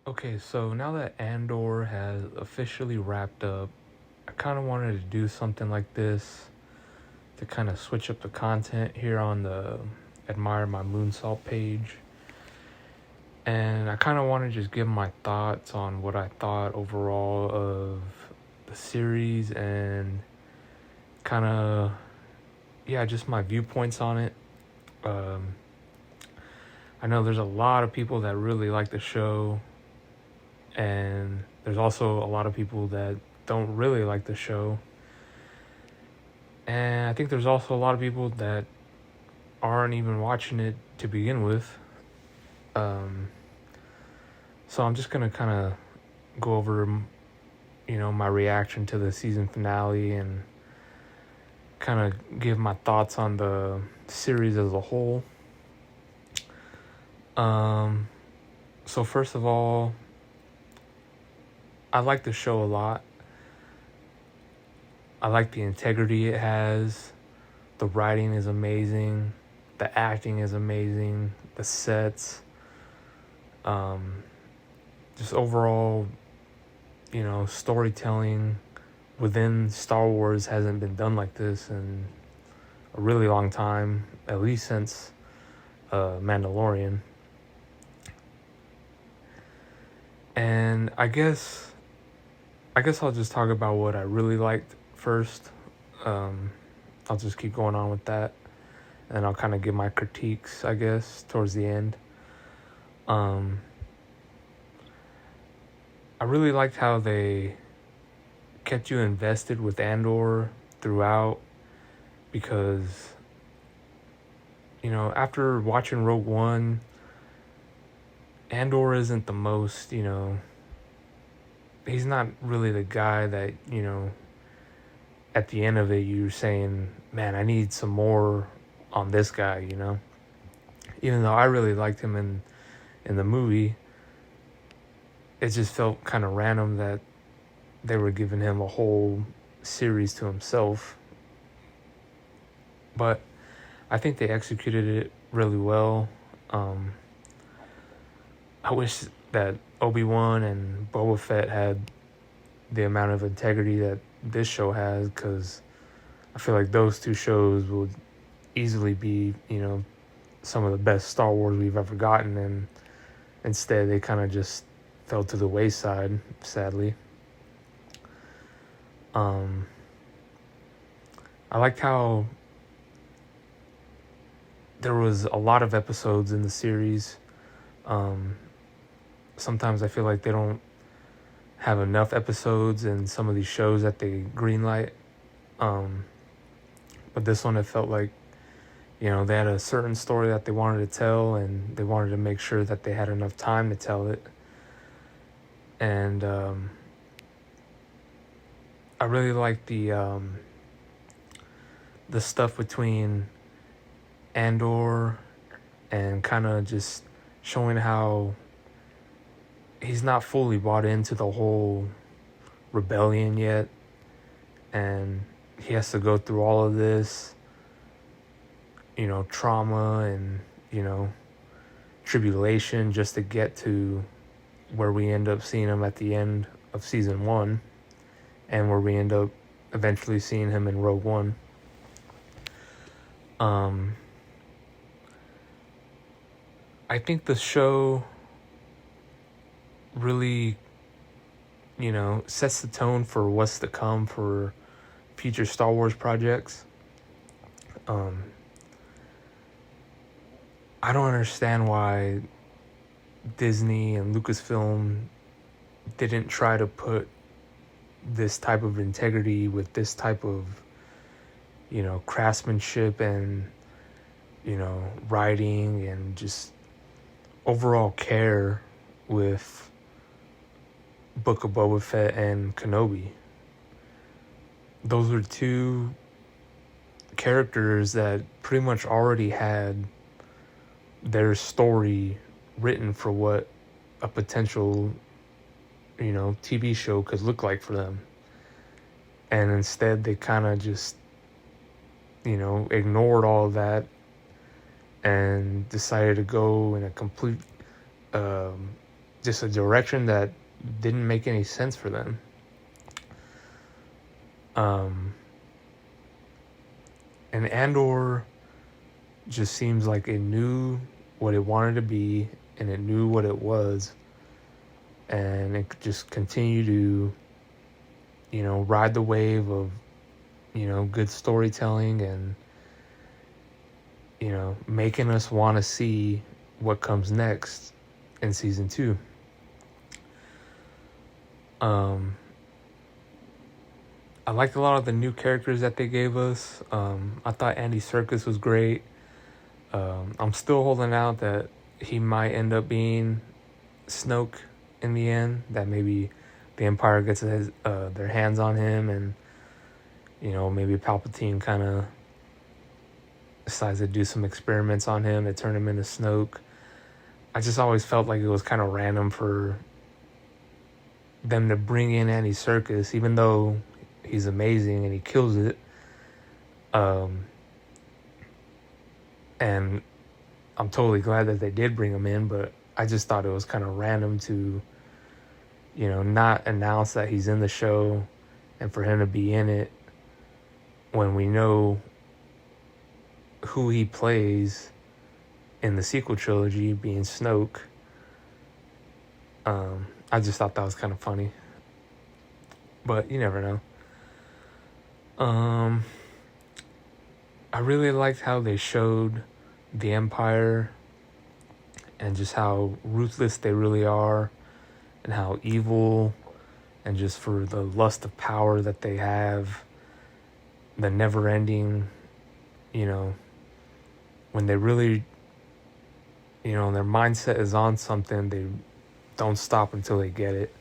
Okay, so now that Andor has officially wrapped up, I kind of wanted to do something like this to kind of switch up the content here on the Admire My Moonsalt page. And I kind of want to just give my thoughts on what I thought overall of the series and kind of, yeah, just my viewpoints on it. Um, I know there's a lot of people that really like the show, and there's also a lot of people that don't really like the show. And I think there's also a lot of people that aren't even watching it to begin with. Um, so I'm just gonna kind of go over, my reaction to the season finale and kind of give my thoughts on the series as a whole. Um, so first of all, I like the show a lot. I like the integrity it has. The writing is amazing. The acting is amazing. The sets. Um, just overall, storytelling within Star Wars hasn't been done like this in a really long time, at least since Mandalorian. And I guess I'll just talk about what I really liked first. Um, I'll just keep going on with that, and I'll kind of give my critiques, I guess, towards the end. Um, I really liked how they kept you invested with Andor throughout because, after watching Rogue One, Andor isn't the most, he's not really the guy that, at the end of it, you're saying, man, I need some more on this guy. Even though I really liked him in the movie, it just felt kind of random that they were giving him a whole series to himself. But I think they executed it really well. Um, I wish that Obi-Wan and Boba Fett had the amount of integrity that this show has, because I feel like those two shows would easily be, some of the best Star Wars we've ever gotten, and instead they kind of just fell to the wayside, sadly. Um, I liked how there was a lot of episodes in the series. Um, Sometimes I feel like they don't have enough episodes in some of these shows that they greenlight. Um, but this one, it felt like, they had a certain story that they wanted to tell, and they wanted to make sure that they had enough time to tell it. And I really like the stuff between Andor and kind of just showing how he's not fully bought into the whole rebellion yet, and he has to go through all of this, trauma and, tribulation just to get to where we end up seeing him at the end of season 1, and where we end up eventually seeing him in Rogue One. I think the show really, sets the tone for what's to come for future Star Wars projects. I don't understand why Disney and Lucasfilm didn't try to put this type of integrity with this type of, craftsmanship and, writing and just overall care with Book of Boba Fett and Kenobi. Those were two characters that pretty much already had their story written for what a potential, TV show could look like for them. And instead they kind of just, ignored all of that and decided to go in a complete just a direction that didn't make any sense for them. And Andor just seems like it knew what it wanted to be, and it knew what it was, and it just continued to, ride the wave of, good storytelling and, making us want to see what comes next in season 2. I liked a lot of the new characters that they gave us. I thought Andy Serkis was great. I'm still holding out that he might end up being Snoke in the end, that maybe the Empire gets their hands on him, and maybe Palpatine kind of decides to do some experiments on him to turn him into Snoke. I just always felt like it was kind of random for them to bring in Andy Serkis, even though he's amazing and he kills it. And I'm totally glad that they did bring him in, but I just thought it was kind of random to, not announce that he's in the show and for him to be in it when we know who he plays in the sequel trilogy, being Snoke. I just thought that was kind of funny, but you never know. I really liked how they showed the Empire and just how ruthless they really are, and how evil, and just for the lust of power that they have, the never ending, when they really, their mindset is on something, they don't stop until they get it.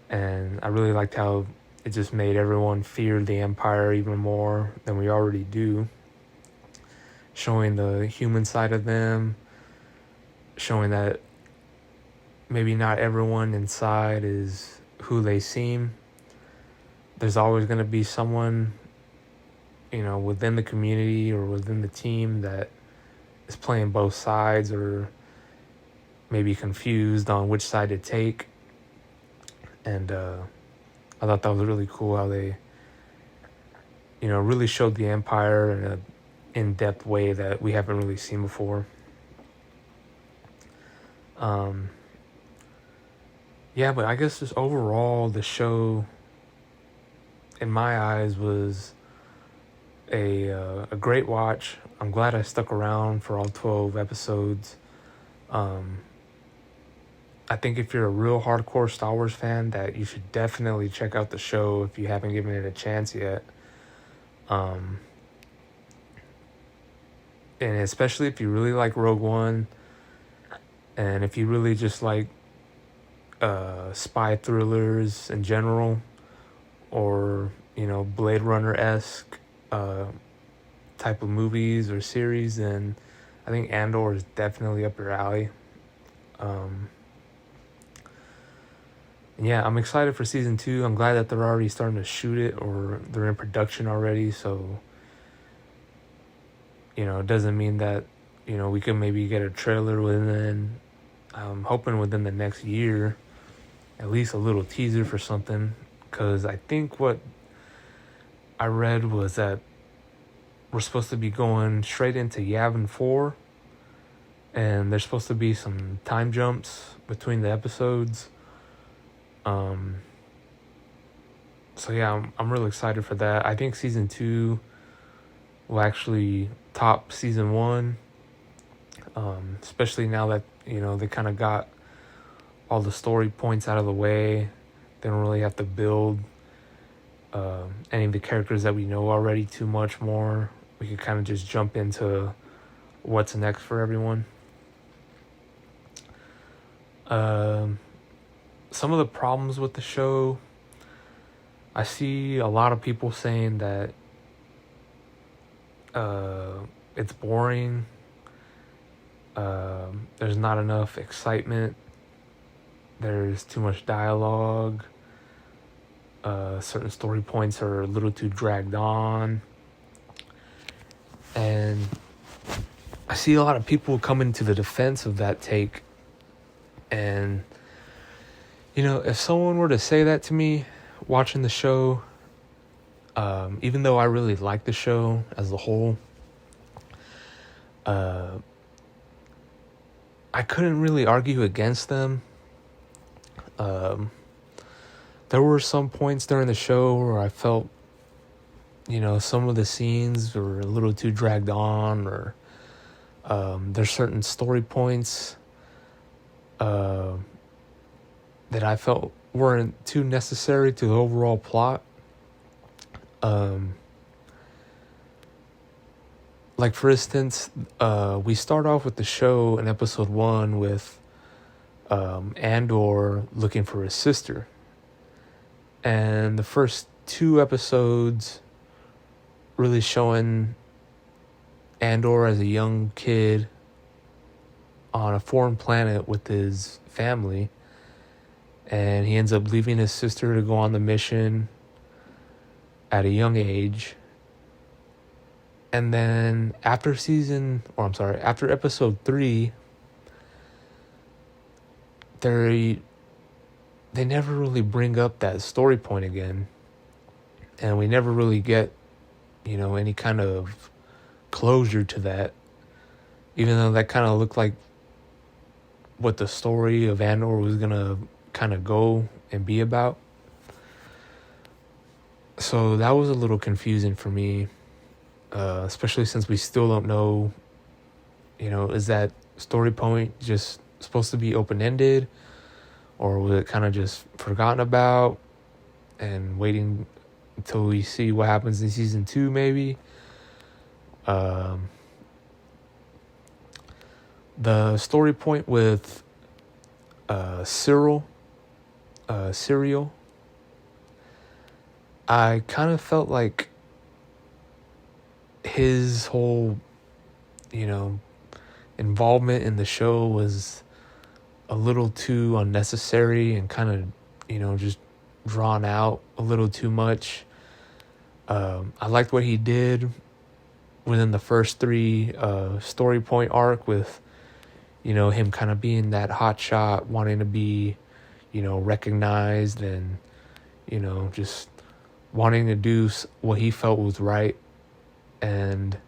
And I really liked how it just made everyone fear the Empire even more than we already do. Showing the human side of them, showing that maybe not everyone inside is who they seem. There's always going to be someone, within the community or within the team that is playing both sides, or maybe confused on which side to take. And I thought that was really cool how they, really showed the Empire in a in-depth way that we haven't really seen before. Yeah, but I guess just overall, the show, in my eyes, was a great watch. I'm glad I stuck around for all 12 episodes. I think if you're a real hardcore Star Wars fan, that you should definitely check out the show if you haven't given it a chance yet. And especially if you really like Rogue One, and if you really just like spy thrillers in general, or Blade Runner-esque type of movies or series, then I think Andor is definitely up your alley. Yeah, I'm excited for season 2. I'm glad that they're already starting to shoot it, or they're in production already. So, it doesn't mean that, we could maybe get a trailer within, I'm hoping within the next year, at least a little teaser for something. Because I think what I read was that we're supposed to be going straight into Yavin 4. And there's supposed to be some time jumps between the episodes. So yeah, I'm really excited for that. I think season 2 will actually top season 1, especially now that they kind of got all the story points out of the way. They don't really have to build any of the characters that we know already too much more. We could kind of just jump into what's next for everyone. Some of the problems with the show, I see a lot of people saying that it's boring. There's not enough excitement. There's too much dialogue. Certain story points are a little too dragged on. And I see a lot of people coming to the defense of that take And, if someone were to say that to me watching the show, even though I really like the show as a whole, I couldn't really argue against them. There were some points during the show where I felt, some of the scenes were a little too dragged on, or there's certain story points that I felt weren't too necessary to the overall plot. Like, for instance, we start off with the show in episode 1 with Andor looking for his sister. And the first 2 episodes really showing Andor as a young kid on a foreign planet with his family. And he ends up leaving his sister to go on the mission at a young age. And then after episode 3, they never really bring up that story point again. And we never really get, any kind of closure to that. Even though that kind of looked like what the story of Andor was going to kind of go and be about. So that was a little confusing for me, especially since we still don't know, is that story point just supposed to be open-ended, or was it kind of just forgotten about and waiting until we see what happens in season 2 maybe. The story point with Cyril, I kind of felt like his whole, involvement in the show was a little too unnecessary and kind of, just drawn out a little too much. I liked what he did within the first 3 story point arc with, him kind of being that hot shot, wanting to be, recognized, and, just wanting to do what he felt was right. And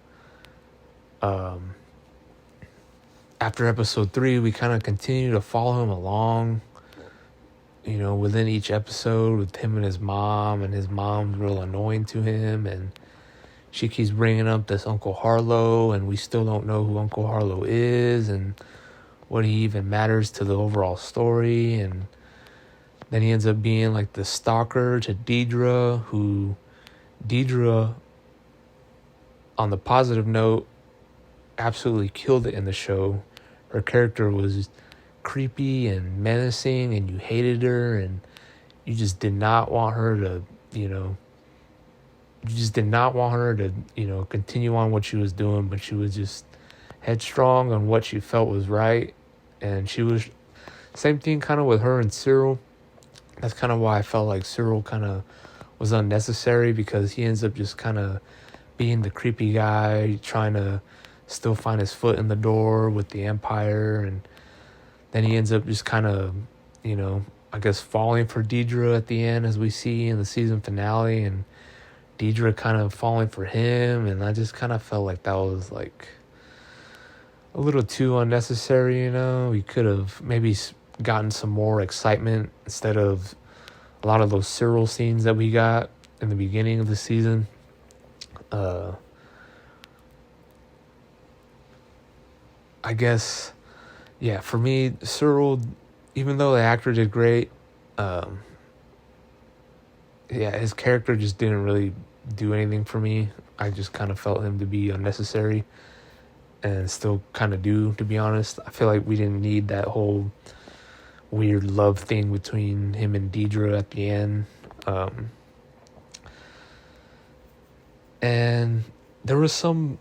after episode 3, we kind of continue to follow him along, within each episode, with him and his mom's real annoying to him, and she keeps bringing up this Uncle Harlow, and we still don't know who Uncle Harlow is and what he even matters to the overall story. And then he ends up being like the stalker to Deidre, on the positive note, absolutely killed it in the show. Her character was creepy and menacing, and you hated her, and you just did not want her to, continue on what she was doing, but she was just headstrong on what she felt was right. And she was, same thing kind of with her and Cyril. That's kind of why I felt like Cyril kind of was unnecessary, because he ends up just kind of being the creepy guy, trying to still find his foot in the door with the Empire. And then he ends up just kind of, I guess falling for Deidre at the end, as we see in the season finale, and Deidre kind of falling for him. And I just kind of felt like that was like a little too unnecessary. We could have maybe gotten some more excitement instead of a lot of those Cyril scenes that we got in the beginning of the season. I guess, yeah, for me, Cyril, even though the actor did great, his character just didn't really do anything for me. I just kind of felt him to be unnecessary, and still kind of do, to be honest. I feel like we didn't need that whole weird love thing between him and Deidre at the end. And there was some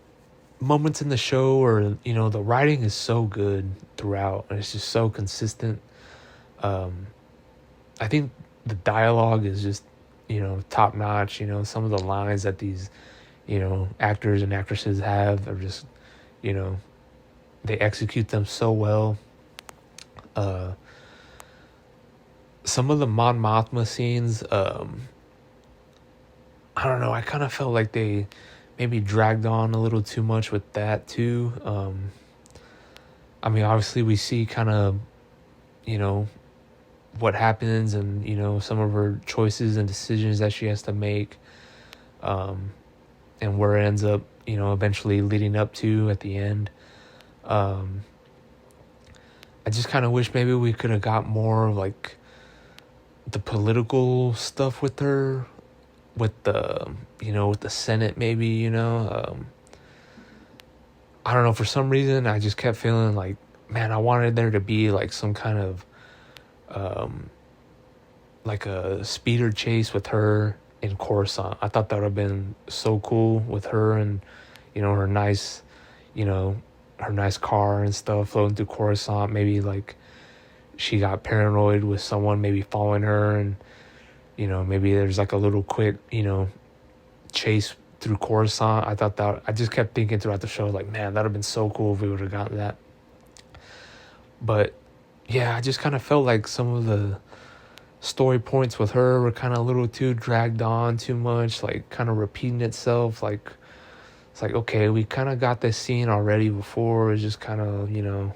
moments in the show where, the writing is so good throughout, and it's just so consistent. I think the dialogue is just, top notch. Some of the lines that these, actors and actresses have are just, they execute them so well. some of the Mon Mothma scenes, I don't know, I kind of felt like they maybe dragged on a little too much with that too. I mean, obviously we see kind of, you know, what happens and, you know, some of her choices and decisions that she has to make, and where it ends up, you know, eventually leading up to at the end. I just kind of wish maybe we could have got more like the political stuff with her, with the, you know, with the Senate maybe, you know. I don't know, for some reason I just kept feeling like, man, I wanted there to be like some kind of like a speeder chase with her in Coruscant. I thought that would have been so cool with her and, you know, her nice, you know, her nice car and stuff floating through Coruscant. Maybe like she got paranoid with someone maybe following her, and, you know, maybe there's like a little quick, you know, chase through Coruscant. I thought that, I just kept thinking throughout the show, like, man, that would have been so cool if we would have gotten that. But yeah, I just kind of felt like some of the story points with her were kind of a little too dragged on too much, like kind of repeating itself. Like, it's like, okay, we kind of got this scene already before. It's just kind of, you know,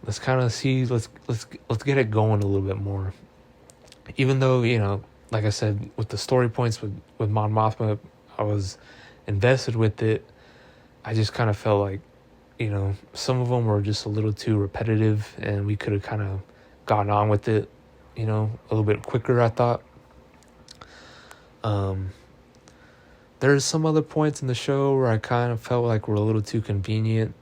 let's kind of see, let's get it going a little bit more. Even though, you know, like I said, with the story points with Mon Mothma, I was invested with it. I just kind of felt like, you know, some of them were just a little too repetitive, and we could have kind of gotten on with it, you know, a little bit quicker, I thought. There's some other points in the show where I kind of felt like were a little too convenient.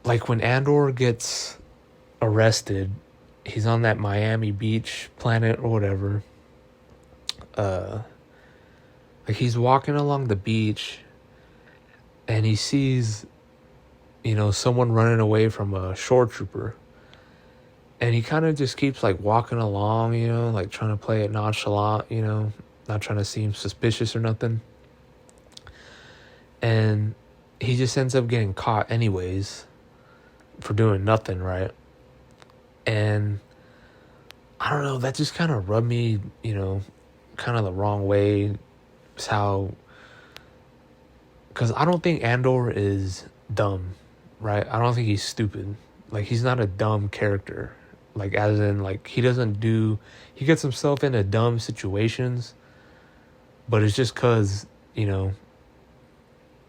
Like when Andor gets arrested, he's on that Miami Beach planet or whatever. Like he's walking along the beach and he sees, you know, someone running away from a shore trooper. And he kind of just keeps like walking along, you know, like trying to play it nonchalant, you know, not trying to seem suspicious or nothing. And he just ends up getting caught anyways for doing nothing, right? And I don't know, that just kind of rubbed me, you know, kind of the wrong way. It's how, because I don't think Andor is dumb, right? I don't think he's stupid. Like, he's not a dumb character. Like, as in, like, he gets himself into dumb situations, but it's just because, you know,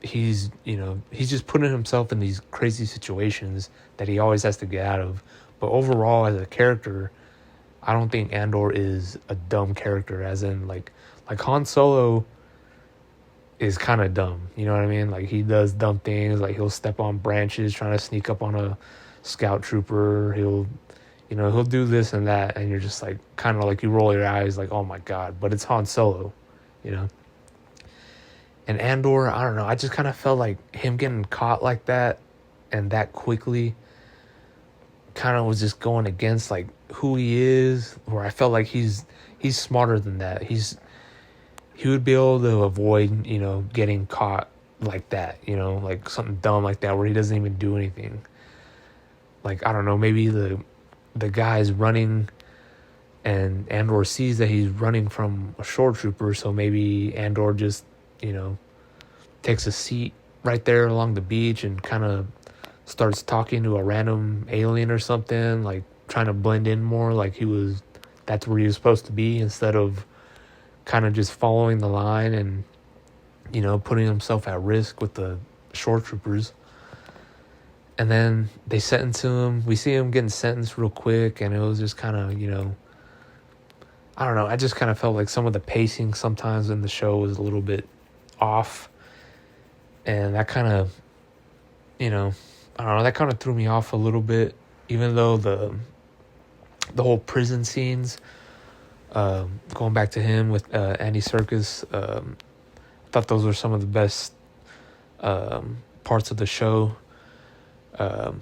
he's just putting himself in these crazy situations that he always has to get out of. But overall, as a character, I don't think Andor is a dumb character, as in, like Han Solo is kind of dumb, you know what I mean? Like, he does dumb things, like he'll step on branches trying to sneak up on a scout trooper. He'll do this and that, and you're just like, kind of like, you roll your eyes like, oh my god, but it's Han Solo, you know? And Andor, I don't know, I just kind of felt like him getting caught like that and that quickly kind of was just going against like who he is, where I felt like he's smarter than that. He would be able to avoid, you know, getting caught like that, you know, like something dumb like that where he doesn't even do anything. Like, I don't know, maybe the guy's running and Andor sees that he's running from a shore trooper, so maybe Andor just, you know, takes a seat right there along the beach and kind of starts talking to a random alien or something, like trying to blend in more, like that's where he was supposed to be, instead of kind of just following the line and, you know, putting himself at risk with the shore troopers. And then they sentence him. We see him getting sentenced real quick, and it was just kind of, you know, I don't know. I just kind of felt like some of the pacing sometimes in the show was a little bit off. And that kind of, you know, I don't know, that kind of threw me off a little bit, even though the whole prison scenes, going back to him with Andy Serkis, I thought those were some of the best parts of the show. Kind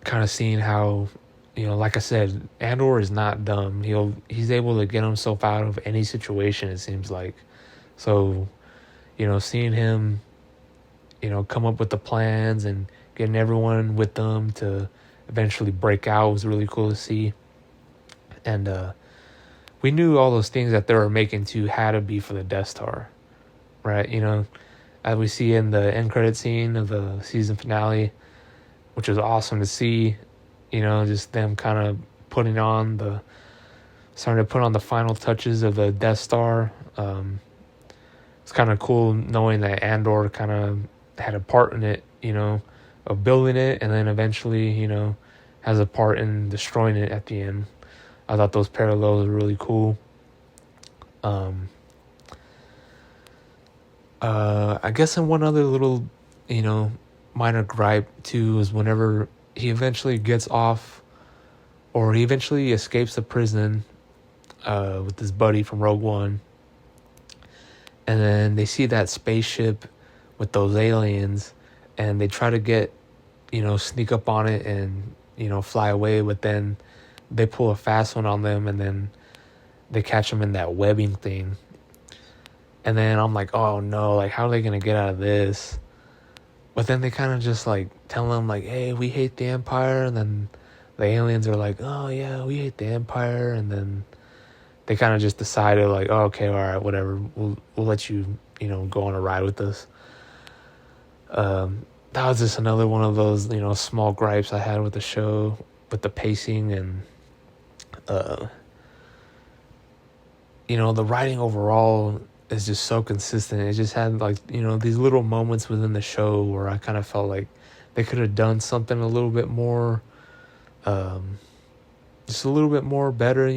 of seeing how, you know, like I said, Andor is not dumb. He's able to get himself out of any situation, it seems like. So, you know, seeing him, you know, come up with the plans and getting everyone with them to eventually break out was really cool to see. And we knew all those things that they were making to had to be for the Death Star, right? As we see in the end credit scene of the season finale, which was awesome to see. Just them kind of starting to put on the final touches of the Death Star. It's kind of cool knowing that Andor kind of had a part in it, of building it, and then eventually, has a part in destroying it at the end. I thought those parallels were really cool. I guess in one other little, minor gripe too is whenever he eventually gets off, or he eventually escapes the prison with his buddy from Rogue One, and then they see that spaceship with those aliens, and they try to sneak up on it and fly away, but then they pull a fast one on them, and then they catch them in that webbing thing. And then I'm like, oh no, like how are they gonna get out of this? But then they kind of just like tell them like, hey, we hate the Empire, and then the aliens are like, oh yeah, we hate the Empire, and then they kind of just decided like, oh, okay, all right, whatever, we'll let you go on a ride with us. That was just another one of those small gripes I had with the show, with the pacing, and the writing overall is just so consistent. It just had like these little moments within the show where I kind of felt like they could have done something a little bit more, just a little bit more better.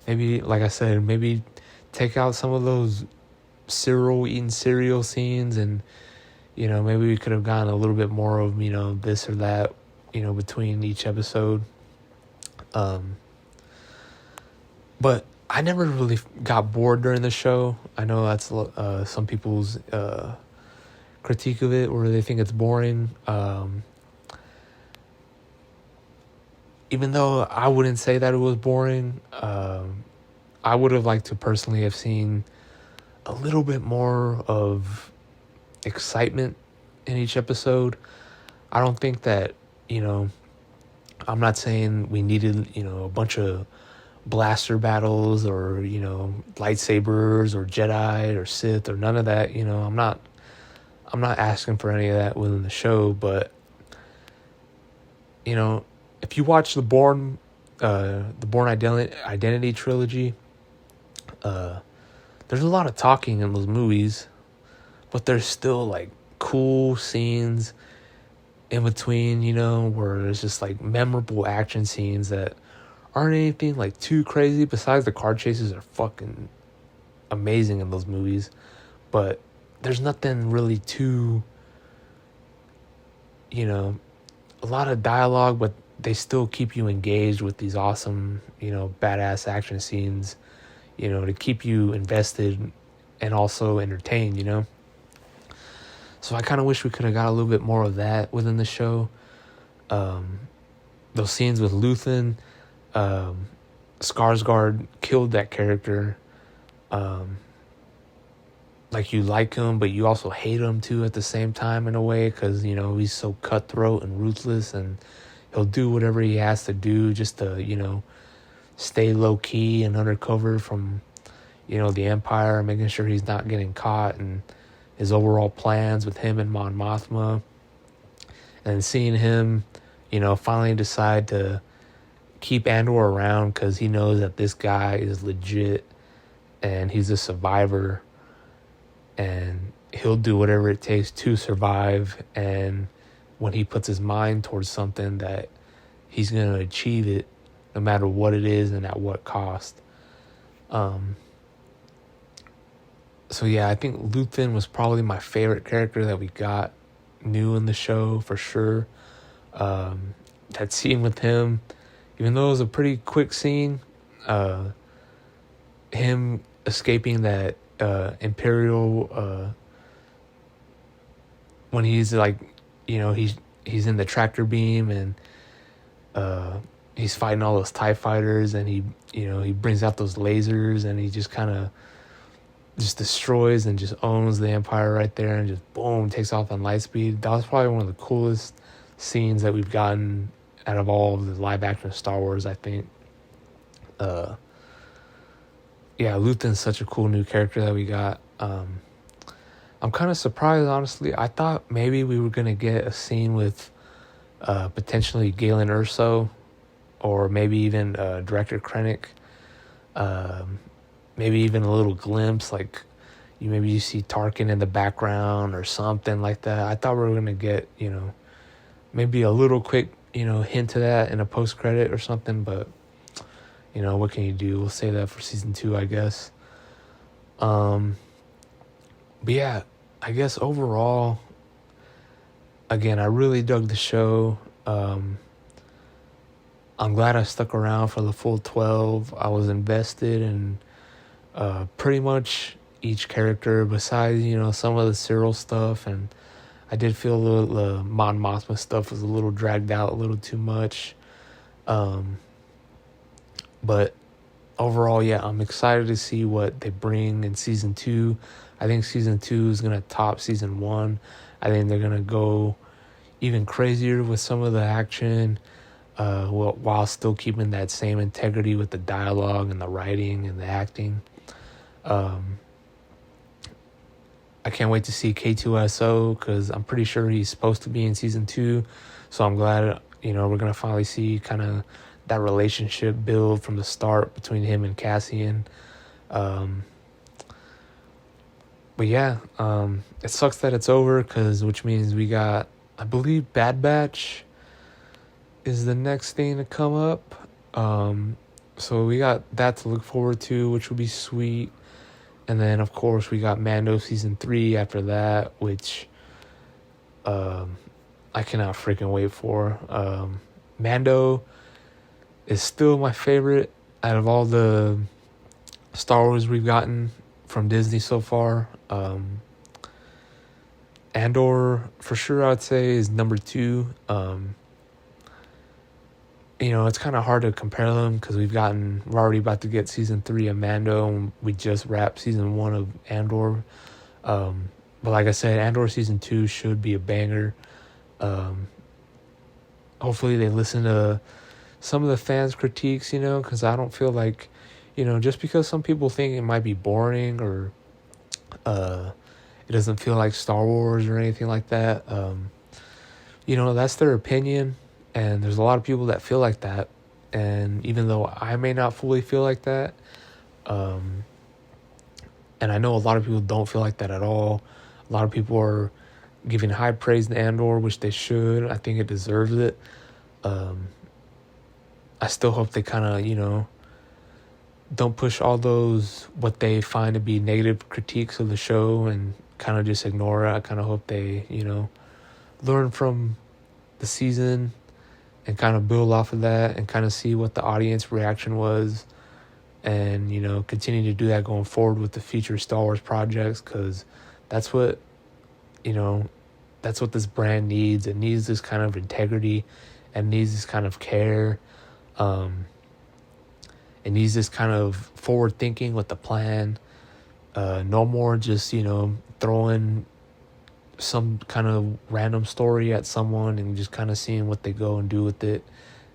Maybe, like I said, maybe take out some of those eating cereal scenes, and maybe we could have gotten a little bit more of this or that between each episode. But I never really got bored during the show. I know that's some people's critique of it, where they think it's boring. Even though I wouldn't say that it was boring, I would have liked to personally have seen a little bit more of excitement in each episode. I don't think that, I'm not saying we needed, a bunch of blaster battles or, lightsabers or Jedi or Sith or none of that. I'm not asking for any of that within the show, but, if you watch the Bourne Identity trilogy, there's a lot of talking in those movies, but there's still like cool scenes in between, where there's just like memorable action scenes that aren't anything like too crazy. Besides, the car chases are fucking amazing in those movies, but there's nothing really too, a lot of dialogue, but they still keep you engaged with these awesome, badass action scenes, to keep you invested and also entertained, So I kind of wish we could have got a little bit more of that within the show. Those scenes with Luthen, Skarsgård killed that character. Like, you like him, but you also hate him too at the same time in a way, because he's so cutthroat and ruthless, and he'll do whatever he has to do just to stay low key and undercover from the Empire, making sure he's not getting caught, and his overall plans with him and Mon Mothma. And seeing him finally decide to keep Andor around because he knows that this guy is legit and he's a survivor, and he'll do whatever it takes to survive. And when he puts his mind towards something, that he's going to achieve it no matter what it is and at what cost. So yeah, I think Luthen was probably my favorite character that we got new in the show for sure. That scene with him, even though it was a pretty quick scene, him escaping that Imperial, when he's like, he's in the tractor beam, and he's fighting all those TIE fighters, and he brings out those lasers, and he just kind of just destroys and just owns the Empire right there, and just boom, takes off on light speed. That was probably one of the coolest scenes that we've gotten out of all of the live action Star Wars, I think. Yeah, Luthen's such a cool new character that we got. I'm kind of surprised, honestly. I thought maybe we were going to get a scene with potentially Galen Erso, or maybe even Director Krennic. Maybe even a little glimpse, like maybe you see Tarkin in the background or something like that. I thought we were going to get, maybe a little quick, hint to that in a post-credit or something, but, what can you do? We'll say that for season 2, I guess. But yeah, I guess overall, again, I really dug the show. I'm glad I stuck around for the full 12. I was invested in pretty much each character besides, some of the Cyril stuff. And I did feel the Mon Mothma stuff was a little dragged out, a little too much. But overall, yeah, I'm excited to see what they bring in season 2. I think season 2 is going to top season 1. I think they're going to go even crazier with some of the action, while still keeping that same integrity with the dialogue and the writing and the acting. I can't wait to see K2SO, because I'm pretty sure he's supposed to be in season 2. So I'm glad, we're going to finally see kind of that relationship build from the start between him and Cassian. But yeah, it sucks that it's over, which means we got, I believe, Bad Batch is the next thing to come up. So we got that to look forward to, which will be sweet. And then, of course, we got Mando season 3 after that, which I cannot freaking wait for. Mando is still my favorite out of all the Star Wars we've gotten from Disney so far. Andor, for sure, I'd say, is number 2. It's kind of hard to compare them because we're already about to get season 3 of Mando, and we just wrapped season 1 of Andor. But like I said, Andor season 2 should be a banger. Hopefully they listen to some of the fans' critiques, because I don't feel like, just because some people think it might be boring or it doesn't feel like Star Wars or anything like that, that's their opinion. And there's a lot of people that feel like that. And even though I may not fully feel like that, and I know a lot of people don't feel like that at all. A lot of people are giving high praise to Andor, which they should. I think it deserves it. I still hope they kind of, don't push all those, what they find to be negative critiques of the show, and kind of just ignore it. I kind of hope they, learn from the season and kind of build off of that and kind of see what the audience reaction was, and, continue to do that going forward with the future Star Wars projects, because that's what, that's what this brand needs. It needs this kind of integrity and needs this kind of care. It needs this kind of forward thinking with the plan. No more just, throwing some kind of random story at someone and just kind of seeing what they go and do with it.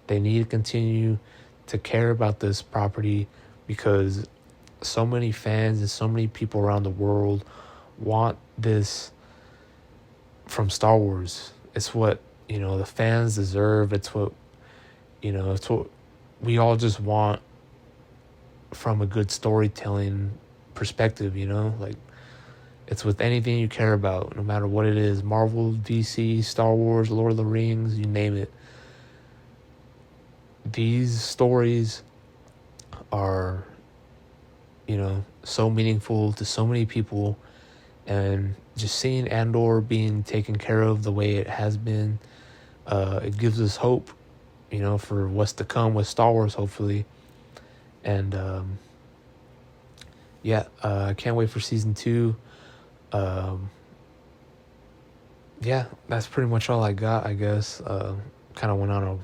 They need to continue to care about this property, because so many fans and so many people around the world want this from Star Wars. It's what, the fans deserve. It's what, it's what we all just want from a good storytelling perspective, like, it's with anything you care about, no matter what it is, Marvel, DC, Star Wars, Lord of the Rings, you name it. These stories are, so meaningful to so many people, and just seeing Andor being taken care of the way it has been, it gives us hope, for what's to come with Star Wars, hopefully. And I can't wait for season 2. Yeah, that's pretty much all I got, I guess. Kind of went on a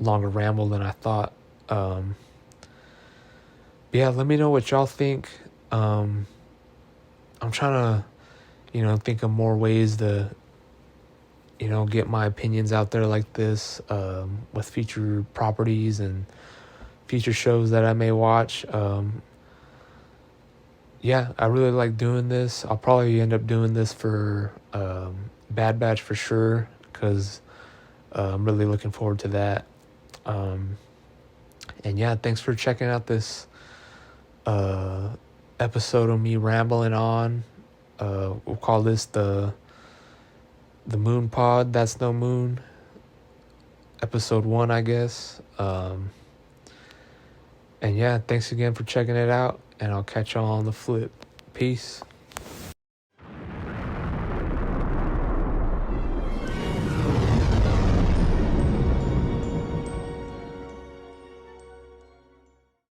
longer ramble than I thought. Yeah, let me know what y'all think. I'm trying to, think of more ways to, get my opinions out there like this, with future properties and future shows that I may watch. Yeah, I really like doing this. I'll probably end up doing this for Bad Batch for sure, because I'm really looking forward to that. And yeah, thanks for checking out this episode of me rambling on. We'll call this the Moon Pod. That's No Moon. Episode 1, I guess. And yeah, thanks again for checking it out, and I'll catch y'all on the flip. Peace.